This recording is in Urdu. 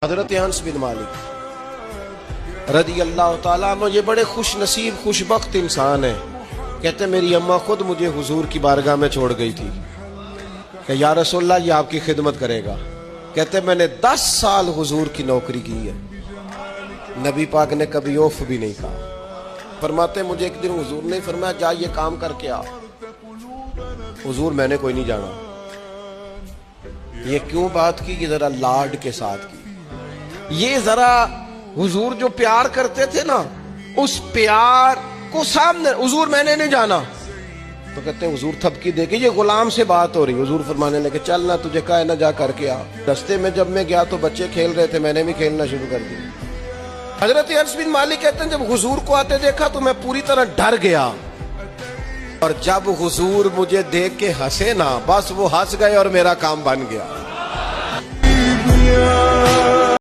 حضرت انس بن مالک رضی اللہ تعالیٰ عنہ یہ بڑے خوش نصیب خوش بخت انسان ہیں۔ کہتے میری اماں خود مجھے حضور کی بارگاہ میں چھوڑ گئی تھی کہ یا رسول اللہ یہ آپ کی خدمت کرے گا۔ کہتے میں نے 10 سال حضور کی نوکری کی ہے، نبی پاک نے کبھی اوف بھی نہیں کہا۔ فرماتے مجھے ایک دن حضور نے فرمایا جا یہ کام کر کے آ۔ حضور میں نے کوئی نہیں جانا۔ یہ کیوں بات کی؟ یہ ذرا لاڈ کے ساتھ کی، یہ ذرا حضور جو پیار کرتے تھے نا اس پیار کو سامنے، حضور میں نے نہیں جانا تو کہتے ہیں حضور تھپکی دے کے یہ غلام سے بات ہو رہی، حضور فرمانے لگے چل نہ تجھے کہا ہے نہ جا کر کے آ۔ رستے میں جب میں گیا تو بچے کھیل رہے تھے، میں نے بھی کھیلنا شروع کر دیا۔ حضرت انس بن مالک کہتے ہیں جب حضور کو آتے دیکھا تو میں پوری طرح ڈر گیا، اور جب حضور مجھے دیکھ کے ہنسے نا بس وہ ہنس گئے اور میرا کام بن گیا۔